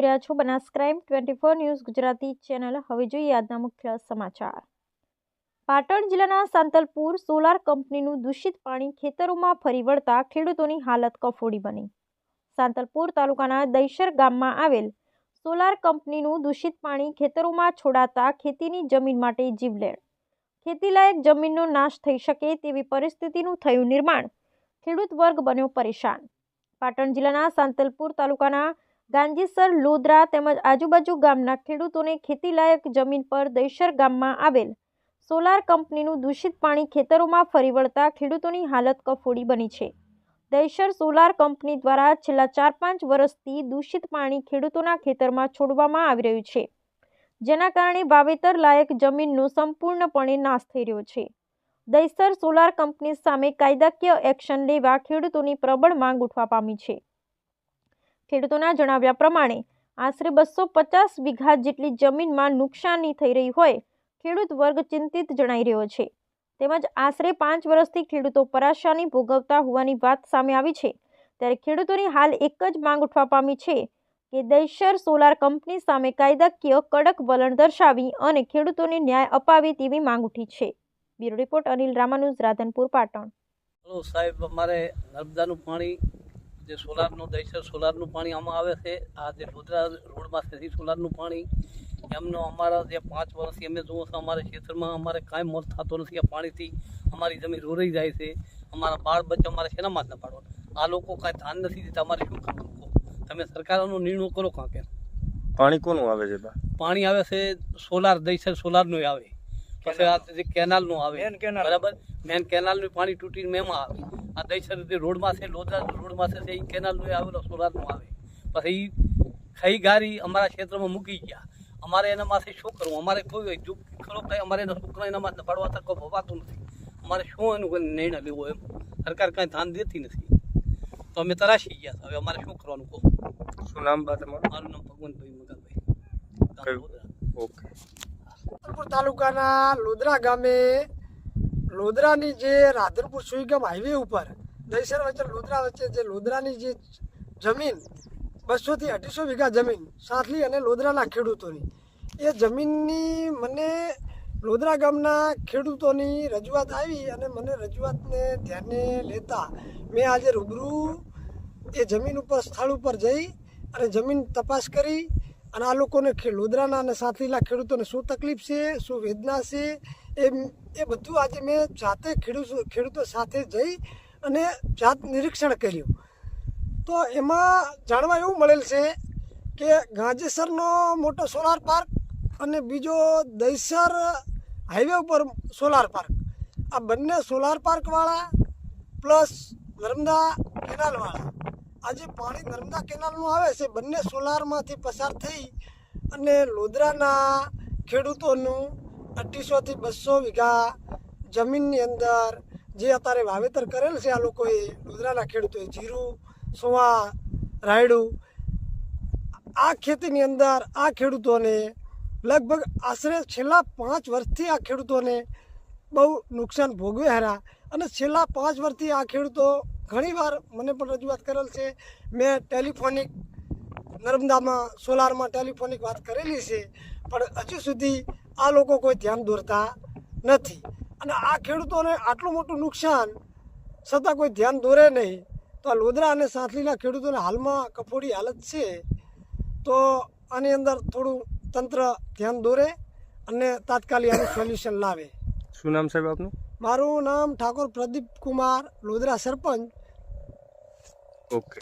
રહ્યા છો Banas crime 24 news Gujarati channel. હવે જોઈએ આજના મુખ્ય સમાચાર। પાટણ જિલ્લાના સાંતલપુર સોલાર કંપનીનું દૂષિત પાણી ખેતરોમાં ફરી વળતા ખેડૂતોની હાલત કફોડી બની। સાંતલપુર તાલુકાના દૈસર ગામમાં આવેલ સોલાર કંપનીનું દૂષિત પાણી ખેતરોમાં છોડાતા ખેતીની જમીન માટે જીવલેણ, ખેતીલાયક જમીનનો નાશ થઈ શકે તેવી પરિસ્થિતિનું થયું નિર્માણ। ખેડૂત વર્ગ બન્યો પરેશાન। પાટણ જિલ્લાના સાંતલપુર તાલુકાના ગાંજીસર, લોદરા તેમજ આજુબાજુ ગામના ખેડૂતોને ખેતીલાયક જમીન પર દૈસર ગામમાં આવેલ સોલાર કંપનીનું દૂષિત પાણી ખેતરોમાં ફરી વળતા ખેડૂતોની હાલત કફોડી બની છે। દૈસર સોલાર કંપની દ્વારા છેલ્લા 4-5 વર્ષથી દૂષિત પાણી ખેડૂતોના ખેતરમાં છોડવામાં આવી રહ્યું છે, જેના કારણે વાવેતર લાયક જમીનનો સંપૂર્ણપણે નાશ થઈ રહ્યો છે। દૈસર સોલાર કંપની સામે કાયદાકીય એક્શન લેવા ખેડૂતોની પ્રબળ માંગ ઉઠવા પામી છે। ખેડૂતોના જણાવ્યા પ્રમાણે આશરે 250 વીઘા જેટલી જમીનમાં નુકસાની થઈ રહી હોય ખેડૂત વર્ગ ચિંતિત જણાઈ રહ્યો છે। તેમજ આશરે 5 વર્ષથી ખેડૂતો પરેશાની ભોગવતા હોવાની વાત સામે આવી છે। ત્યારે ખેડૂતોની હાલ એક જ માંગ ઉઠવા પામી છે કે દૈસર સોલાર કંપની સામે કાયદાકીય કડક વલણ દર્શાવી અને ખેડૂતોને ન્યાય અપાવે તેવી માંગ ઉઠી છે। Bureau report Anil Ramanuj, Radhanpur, Patan. Hello સાહેબ, અમારે નર્મદાનું પાણી જે સોલારનું દૈસર સોલારનું પાણી આમાં આવે છે। આ જે લોદરા રોડમાં છે સોલારનું પાણી એમનો અમારા જે 5 વર્ષથી અમે જુઓ છો અમારા ક્ષેત્રમાં અમારે કાંઈ મોત થતો નથી। આ પાણીથી અમારી જમીન રોરાઈ જાય છે। અમારા બાળ બચ્ચા અમારે શેનામાં જ ન પાડવા। આ લોકો કાંઈ ધ્યાન નથી દેતા। અમારે શું કરવું? તમે સરકારનો નિર્ણય કરો કાં કે પાણી કોનું આવે છે? પાણી આવે છે સોલાર દૈસર સોલારનું આવે, પછી આ જે કેનાલનું આવે, બરાબર। મેન કેનાલનું પાણી તૂટીને એમાં આવે। આ દૈસર જે રોડમાં છે, લોદરા રોડમાં છે એ કેનાલનું આવેલો સોલારનું આવે। પછી ખાઈ ગારી અમારા ક્ષેત્રમાં મૂકી ગયા। અમારે એના માથે શું કરવું? અમારે કોઈ ખરો કંઈ અમારે એના છોકરા એના માથે પડવા તક ભવાતું નથી। અમારે શું એનું કોઈ નિર્ણય લેવો? એમ સરકાર કાંઈ ધ્યાન દેતી નથી, તો અમે તરાશી ગયા। હવે અમારે શું કરવાનું કહો? શું નામ બા તમારું? મારું નામ ભગવંતભાઈ મગાભાઈ। ઓકે। સાંતલપુર તાલુકાના લોદરા ગામે લોદરાની જે રાધનપુર સુઈગામ હાઈવે ઉપર દૈસર વચ્ચે લોદરા વચ્ચે જે લોદરાની જે જમીન 200 થી 250 વીઘા જમીન સાંથલી અને લોદરાના ખેડૂતોની એ જમીનની મને લોદરા ગામના ખેડૂતોની રજૂઆત આવી અને મને રજૂઆતને ધ્યાને લેતા મેં આજે રૂબરૂ એ જમીન ઉપર સ્થળ ઉપર જઈ અને જમીન તપાસ કરી અને આ લોકોને લોદરાના અને સાંથલીના ખેડૂતોને શું તકલીફ છે, શું વેદના છે, એ બધું આજે મેં જાતે ખેડૂતો સાથે જઈ અને જાત નિરીક્ષણ કર્યું। તો એમાં જાણવા એવું મળેલ છે કે ગાંજીસરનો મોટો સોલાર પાર્ક અને બીજો દૈસર હાઈવે ઉપર સોલાર પાર્ક, આ બંને સોલાર પાર્કવાળા પ્લસ નર્મદા કેનાલવાળા આ જે પાણી નર્મદા કેનાલનું આવે છે બંને સોલારમાંથી પસાર થઈ અને લોદરાના ખેડૂતોનું 250 થી 200 વીઘા જમીનની અંદર જે અત્યારે વાવેતર કરેલ છે આ લોકોએ લોદરાના ખેડૂતોએ જીરું, સોવા, રાયડું, આ ખેતીની અંદર આ ખેડૂતોને લગભગ આશરે છેલ્લા 5 વર્ષથી આ ખેડૂતોને બહુ નુકસાન ભોગવે હરા અને છેલ્લા 5 વર્ષથી આ ખેડૂતો ઘણીવાર મને પણ રજૂઆત કરેલ છે। મેં ટેલિફોનિક નર્મદામાં સોલારમાં ટેલિફોનિક વાત કરેલી છે, પણ હજુ સુધી આ લોકો કોઈ ધ્યાન દોરતા નથી અને આ ખેડૂતોને આટલું મોટું નુકસાન છતાં કોઈ ધ્યાન દોરે નહીં। તો આ લોદરા અને સાંથલીના ખેડૂતોને હાલમાં કફોડી હાલત છે, તો આની અંદર થોડું તંત્ર ધ્યાન દોરે અને તાત્કાલિક આનું સોલ્યુશન લાવે। શું નામ સાહેબ આપનું? મારું નામ ઠાકોર પ્રદીપ કુમાર, લોદરા સરપંચ। ઓકે।